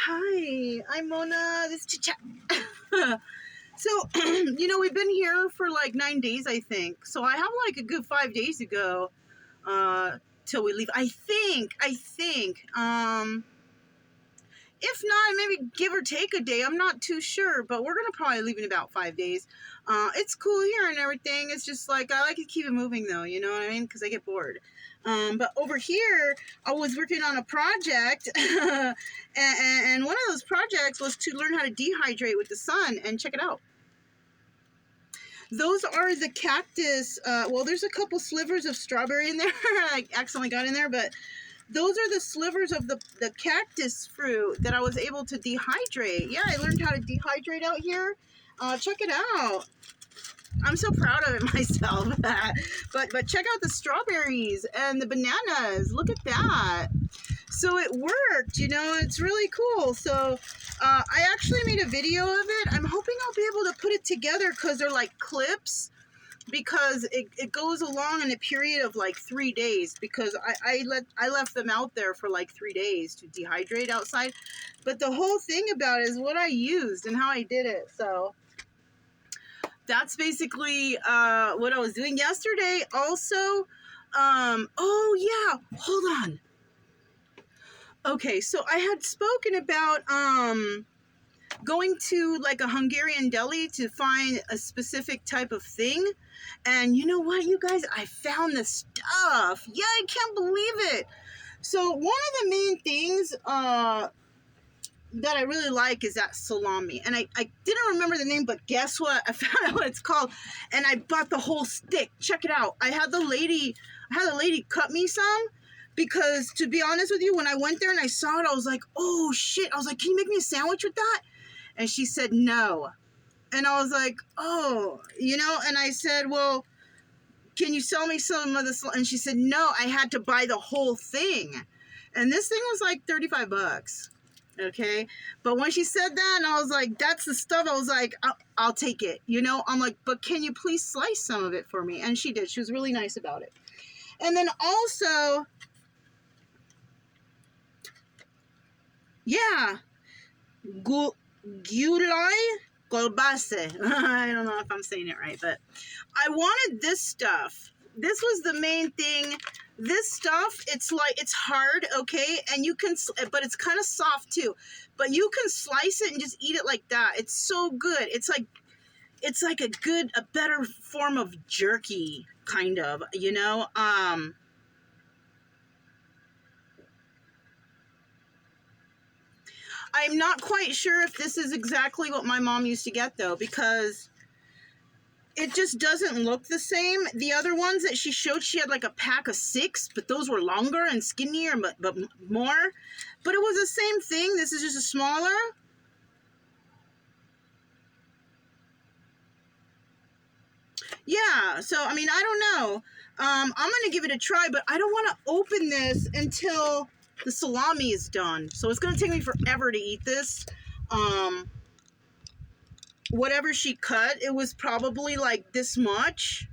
Hi, I'm Mona. This is Chit. So, we've been here for like 9 days, I think. So I have like a good 5 days to go till we leave. I think. If not, maybe give or take a day. I'm not too sure, but we're gonna probably leave in about 5 days. It's cool here and everything. It's just like I like to keep it moving, though. You know what I mean? Because I get bored. But over here, I was working on a project, and one of those projects was to learn how to dehydrate with the sun. And check it out. Those are the cactus. Well, there's a couple slivers of strawberry in there. I accidentally got in there, but those are the slivers of the cactus fruit that I was able to dehydrate. Yeah, I learned how to dehydrate out here. Check it out. I'm so proud of it myself. but check out the strawberries and the bananas. Look at that. So it worked, it's really cool. So I actually made a video of it. I'm hoping I'll be able to put it together because they're like clips, because it goes along in a period of like 3 days, because I left them out there for like 3 days to dehydrate outside. But the whole thing about it is what I used and how I did it. So that's basically what I was doing yesterday. Also, oh yeah, hold on. Okay, so I had spoken about going to like a Hungarian deli to find a specific type of thing. And you know what, you guys? I found the stuff. Yeah, I can't believe it. So one of the main things that I really like is that salami. And I didn't remember the name, but guess what? I found out what it's called. And I bought the whole stick. Check it out. I had the lady cut me some. Because, to be honest with you, when I went there and I saw it, I was like, oh, shit. I was like, can you make me a sandwich with that? And she said, no. And I was like, oh, and I said, well, can you sell me some of this? And she said, no, I had to buy the whole thing. And this thing was like $35. Okay? But when she said that, and I was like, that's the stuff, I was like, I'll take it. I'm like, but can you please slice some of it for me? And she did. She was really nice about it. And then also, yeah, gulai kolbase. I don't know if I'm saying it right, but I wanted this stuff. This was the main thing. This stuff, it's hard, okay? And you can, but it's kind of soft too. But you can slice it and just eat it like that. It's so good. It's like a better form of jerky, kind of, I'm not quite sure if this is exactly what my mom used to get, though, because it just doesn't look the same. The other ones that she showed, she had like a pack of 6, but those were longer and skinnier, but more. But it was the same thing. This is just a smaller. Yeah, so, I mean, I don't know. I'm going to give it a try, but I don't want to open this until the salami is done. So it's going to take me forever to eat this. Whatever she cut, it was probably like this much.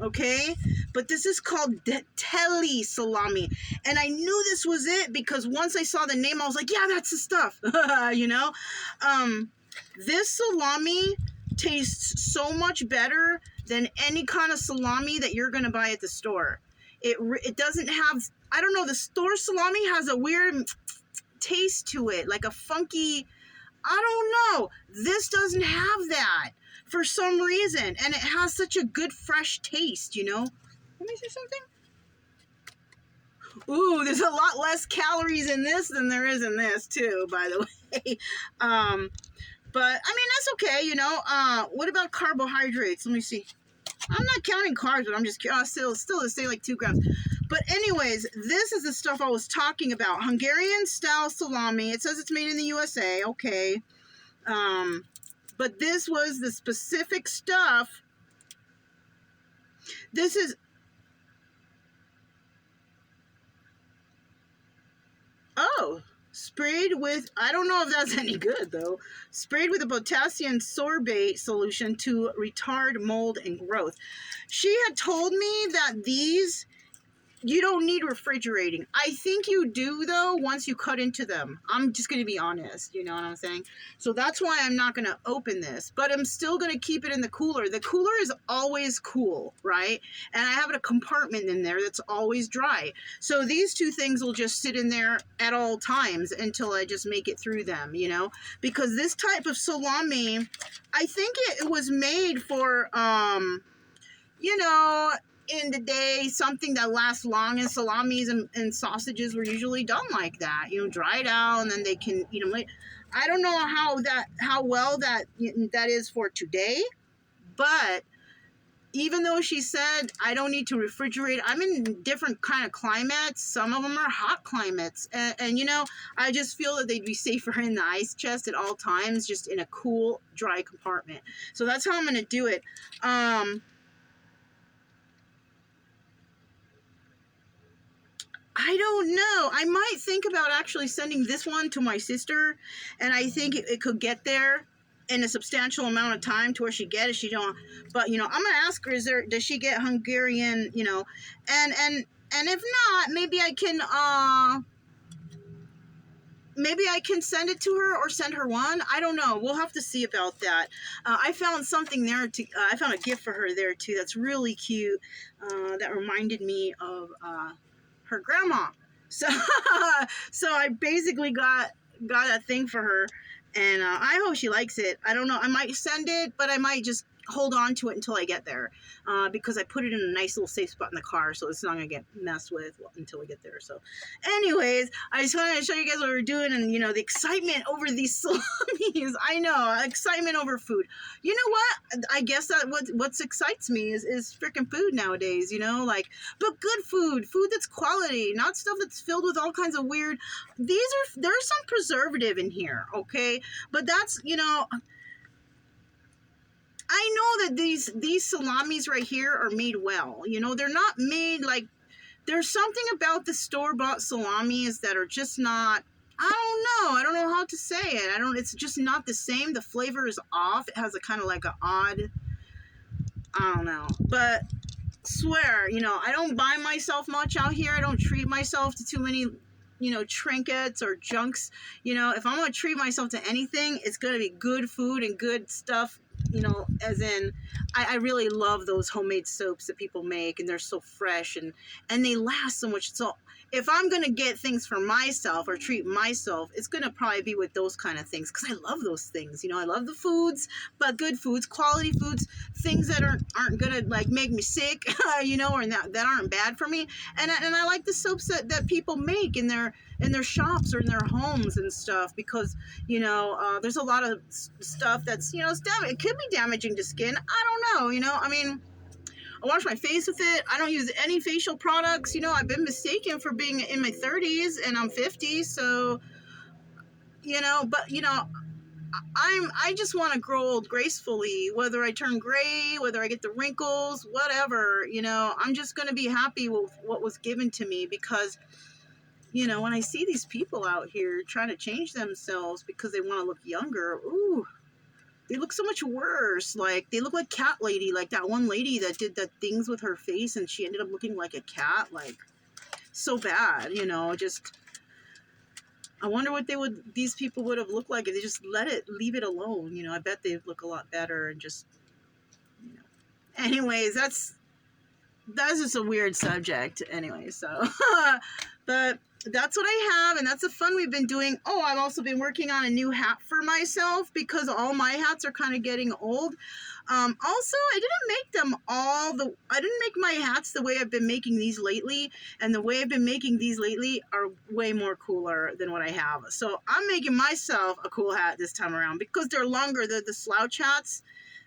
Okay? But this is called Telly salami. And I knew this was it because once I saw the name, I was like, yeah, that's the stuff. This salami tastes so much better than any kind of salami that you're going to buy at the store. It doesn't have, I don't know, the store salami has a weird taste to it, like a funky, I don't know. This doesn't have that for some reason, and it has such a good fresh taste, Let me see something. Ooh, there's a lot less calories in this than there is in this, too, by the way. But, I mean, that's okay, What about carbohydrates? Let me see. I'm not counting carbs, but I'm just still to say like 2 grams. But anyways, this is the stuff I was talking about. Hungarian style salami. It says it's made in the USA. Okay. But this was the specific stuff. This is... Oh, sprayed with, I don't know if that's any good though, sprayed with a potassium sorbate solution to retard mold and growth. She had told me that these You don't need refrigerating. I think you do, though, once you cut into them. I'm just going to be honest, you know what I'm saying? So that's why I'm not going to open this, but I'm still going to keep it in the cooler. The cooler is always cool, right? And I have a compartment in there that's always dry. So these two things will just sit in there at all times until I just make it through them, you know? Because this type of salami, I think it was made for, you know, in the day, something that lasts long, and salamis and sausages were usually done like that, you know, dried out, and then they can, you know, I don't know how well that is for today, but even though she said I don't need to refrigerate, I'm in different kind of climates. Some of them are hot climates, and you know, I just feel that they'd be safer in the ice chest at all times, just in a cool, dry compartment. So that's how I'm gonna do it. I don't know. I might think about actually sending this one to my sister, and I think it could get there in a substantial amount of time to where she get it. She don't, but you know, I'm gonna ask her: does she get Hungarian? You know, and if not, maybe I can send it to her or send her one. I don't know. We'll have to see about that. I found something there to. I found a gift for her there too. That's really cute. That reminded me of her grandma. So so I basically got a thing for her, and I hope she likes it. I don't know. I might send it, but I might just hold on to it until I get there, because I put it in a nice little safe spot in the car, so it's not gonna get messed with until we get there. So anyways, I just wanted to show you guys what we're doing, and you know, the excitement over these salamis. I know, excitement over food. You know what, I guess that what excites me is freaking food nowadays, you know, like, but good food that's quality, not stuff that's filled with all kinds of weird, there's some preservative in here, okay, but that's, you know, I know that these salamis right here are made well. You know, they're not made like, there's something about the store-bought salamis that are just not, I don't know how to say it. It's just not the same. The flavor is off. It has a kind of like an odd, I don't know. But swear, you know, I don't buy myself much out here. I don't treat myself to too many, you know, trinkets or junks. You know, if I'm going to treat myself to anything, it's going to be good food and good stuff. You know, as in, I really love those homemade soaps that people make, and they're so fresh, and they last so much. So if I'm going to get things for myself or treat myself, it's going to probably be with those kind of things, because I love those things. You know, I love the foods, but good foods, quality foods, things that aren't going to like make me sick, you know, or that aren't bad for me. And I like the soaps that people make in their shops or in their homes and stuff, because, you know, there's a lot of stuff that's, you know, it could be damaging to skin. I don't know, you know, I mean, I wash my face with it. I don't use any facial products. You know, I've been mistaken for being in my 30s, and I'm 50, so, you know, but, you know, I just want to grow old gracefully, whether I turn gray, whether I get the wrinkles, whatever, you know, I'm just going to be happy with what was given to me, because, you know, when I see these people out here trying to change themselves because they want to look younger, ooh, they look so much worse. Like, they look like Cat Lady, like that one lady that did the things with her face and she ended up looking like a cat. Like, so bad, you know, just, I wonder what these people would have looked like if they just leave it alone. You know, I bet they'd look a lot better, and just, you know. Anyways, that's just a weird subject anyway, so, but that's what I have, and that's the fun we've been doing. Oh, I've also been working on a new hat for myself, because all my hats are kind of getting old. Also, I didn't make my hats the way I've been making these lately, and the way I've been making these lately are way more cooler than what I have. So I'm making myself a cool hat this time around, because they're longer. They're the slouch hats.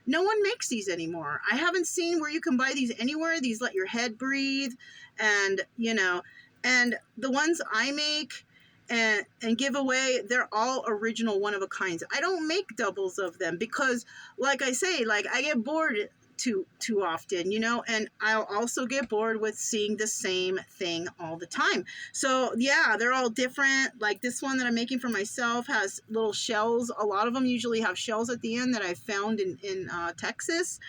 No one makes these anymore. I haven't seen where you can buy these anywhere. These let your head breathe, and, you know, and the ones I make and give away, they're all original, one of a kinds. I don't make doubles of them because, like I say, like, I get bored too often, you know, and I'll also get bored with seeing the same thing all the time. So yeah, they're all different. Like this one that I'm making for myself has little shells. A lot of them usually have shells at the end that I found in Texas,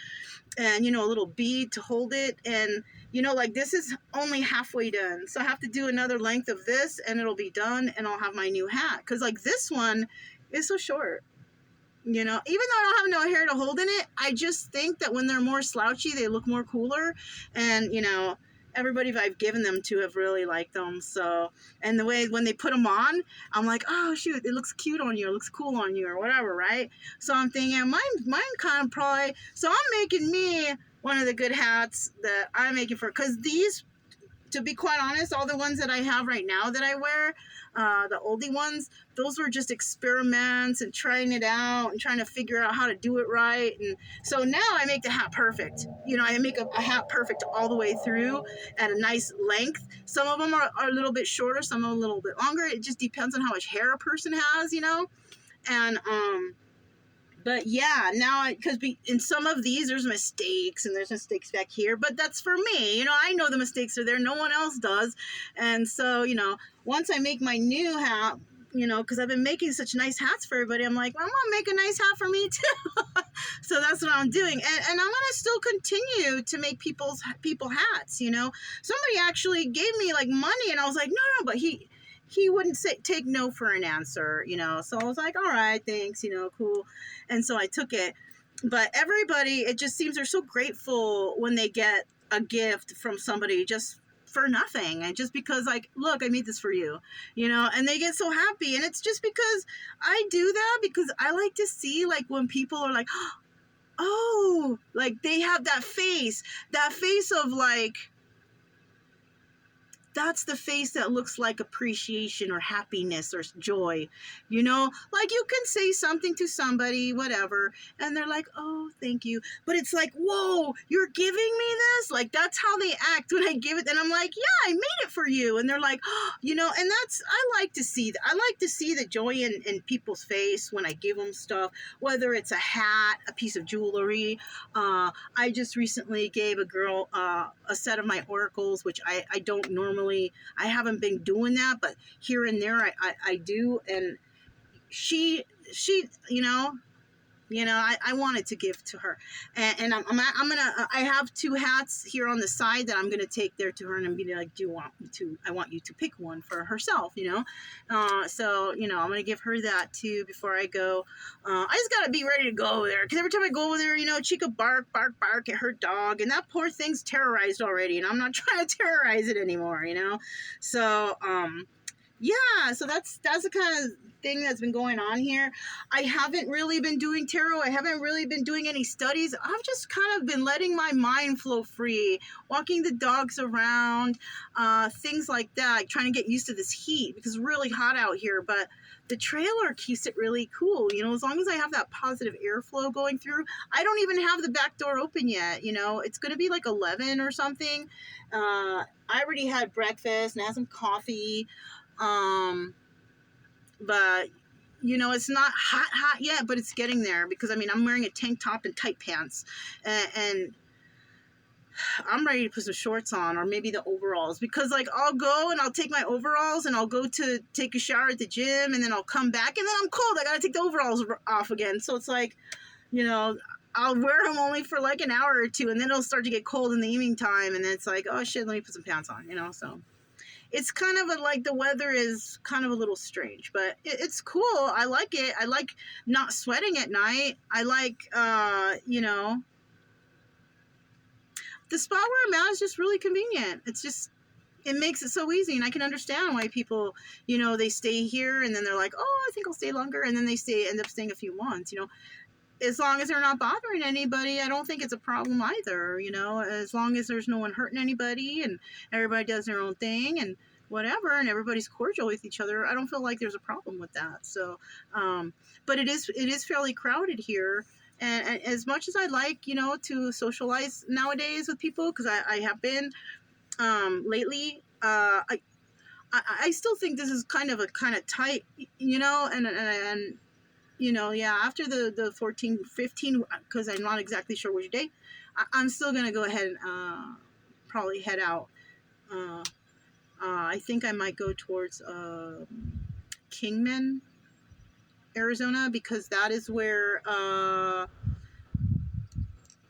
and, you know, a little bead to hold it. And, you know, like this is only halfway done. So I have to do another length of this and it'll be done and I'll have my new hat. Cause like this one is so short, you know, even though I don't have no hair to hold in it, I just think that when they're more slouchy, they look more cooler. And, you know, everybody I've given them to have really liked them. So, and the way when they put them on, I'm like, oh shoot, it looks cute on you, it looks cool on you, or whatever, right? So I'm thinking, mine kind of probably. So I'm making me one of the good hats that I'm making for, because these, to be quite honest, all the ones that I have right now that I wear, the oldie ones, those were just experiments and trying it out and trying to figure out how to do it right. And so now I make the hat perfect. You know, I make a hat perfect all the way through at a nice length. Some of them are a little bit shorter, some are a little bit longer. It just depends on how much hair a person has, you know. And but yeah, now because in some of these there's mistakes and there's mistakes back here, but that's for me. You know, I know the mistakes are there. No one else does. And so, you know, once I make my new hat, you know, because I've been making such nice hats for everybody, I'm like, well, I'm gonna make a nice hat for me too. So that's what I'm doing, and I'm gonna still continue to make people hats. You know, somebody actually gave me like money, and I was like, no, but he wouldn't take no for an answer, you know. So I was like, all right, thanks, you know, cool. And so I took it. But everybody, it just seems they're so grateful when they get a gift from somebody just for nothing, and just because, like, look, I made this for you, you know, and they get so happy. And it's just because I do that because I like to see, like, when people are like, oh, like they have that face of like, that's the face that looks like appreciation or happiness or joy, you know, like you can say something to somebody, whatever, and they're like, oh, thank you. But it's like, whoa, you're giving me this? Like, that's how they act when I give it. And I'm like, yeah, I made it for you. And they're like, oh, you know, and that's, I like to see the joy in people's face when I give them stuff, whether it's a hat, a piece of jewelry. I just recently gave a girl a set of my oracles, which I don't normally, I haven't been doing that, but here and there I do. And she, you know, I wanted to give to her, and I'm gonna, I have two hats here on the side that I'm gonna take there to her, and I'm gonna be like, I want you to pick one for herself, you know. So, you know, I'm gonna give her that too before I go. I just gotta be ready to go over there, because every time I go over there, you know, Chica bark at her dog, and that poor thing's terrorized already, and I'm not trying to terrorize it anymore, you know. So yeah, so that's the kind of thing that's been going on here. I haven't really been doing tarot. I haven't really been doing any studies. I've just kind of been letting my mind flow free, walking the dogs around, things like that, like trying to get used to this heat because it's really hot out here. But the trailer keeps it really cool, you know, as long as I have that positive airflow going through. I don't even have the back door open yet, you know. It's going to be like 11 or something. I already had breakfast and had some coffee. But you know, it's not hot yet, but it's getting there, because I mean, I'm wearing a tank top and tight pants, and I'm ready to put some shorts on, or maybe the overalls, because like I'll go and I'll take my overalls and I'll go to take a shower at the gym, and then I'll come back and then I'm cold. I gotta take the overalls off again. So it's like, you know, I'll wear them only for like an hour or two, and then it'll start to get cold in the evening time, and then it's like, oh shit, let me put some pants on, you know. So it's kind of like the weather is kind of a little strange, but it's cool. I like it. I like not sweating at night. I like, you know, the spot where I'm at is just really convenient. It's just, it makes it so easy. And I can understand why people, you know, they stay here and then they're like, oh, I think I'll stay longer. And then they end up staying a few months, you know. As long as they're not bothering anybody, I don't think it's a problem either, you know, as long as there's no one hurting anybody and everybody does their own thing and whatever, and everybody's cordial with each other. I don't feel like there's a problem with that. So, but it is fairly crowded here. And as much as I like, you know, to socialize nowadays with people, because I have been lately, I still think this is kind of tight, you know, and you know, yeah, after the 14, 15, because I'm not exactly sure which day, I'm still gonna go ahead and probably head out. I think I might go towards Kingman, Arizona, because that is where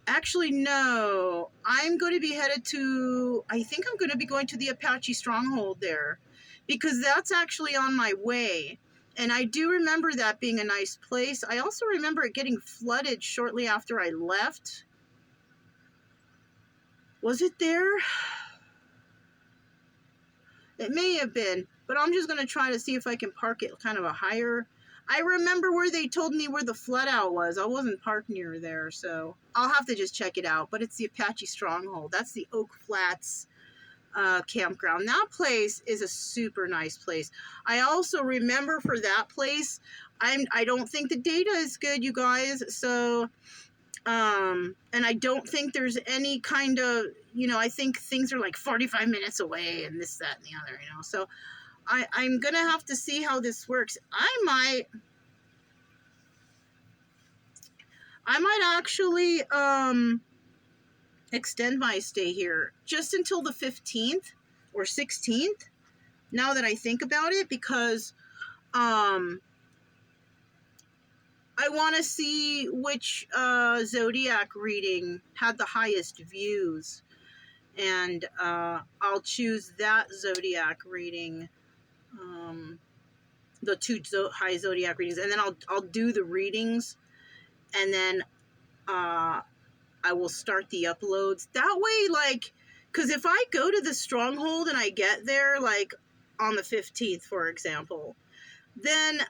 actually no, I'm going to be headed to, I think I'm going to be going to the Apache stronghold there, because that's actually on my way. And I do remember that being a nice place. I also remember it getting flooded shortly after I left. Was it there? It may have been, but I'm just going to try to see if I can park it kind of a higher. I remember where they told me where the flood out was. I wasn't parked near there, so I'll have to just check it out. But it's the Apache Stronghold. That's the Oak Flats campground. That place is a super nice place. I also remember for that place, I don't think the data is good, you guys. So and I don't think there's any kind of, you know, I think things are like 45 minutes away and this, that, and the other, you know. So I'm gonna have to see how this works. I might actually extend my stay here just until the 15th or 16th, now that I think about it, because I want to see which zodiac reading had the highest views, and I'll choose that zodiac reading, the two high zodiac readings, and then I'll do the readings, and then I will start the uploads. That way, like, because if I go to the stronghold and I get there, like, on the 15th, for example, then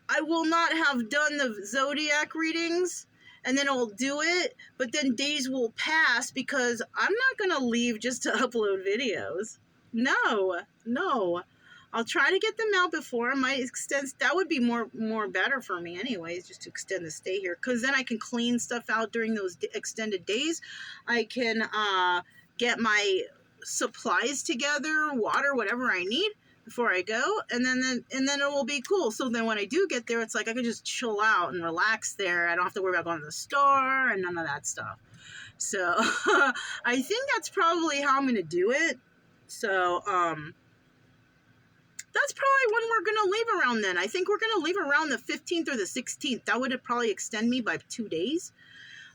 I will not have done the zodiac readings, and then I'll do it, but then days will pass because I'm not going to leave just to upload videos. No. I'll try to get them out before. I might extend. That would be more better for me anyways, just to extend the stay here, because then I can clean stuff out during those extended days. I can get my supplies together, water, whatever I need before I go, and then it will be cool. So then when I do get there, it's like I can just chill out and relax there. I don't have to worry about going to the store and none of that stuff. So I think that's probably how I'm gonna do it. So that's probably when we're gonna leave around then. I think we're gonna leave around the 15th or the 16th. That would probably extend me by 2 days,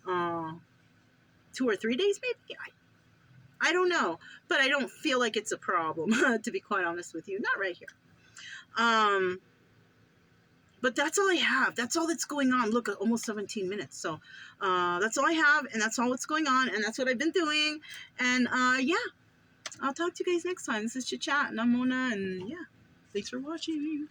2 or 3 days maybe. I don't know, but I don't feel like it's a problem, to be quite honest with you. Not right here. But that's all I have. That's all that's going on. Look, almost 17 minutes. So that's all I have, and that's all that's going on, and that's what I've been doing. And yeah, I'll talk to you guys next time. This is Chit Chat, and I'm Mona, and yeah, thanks for watching.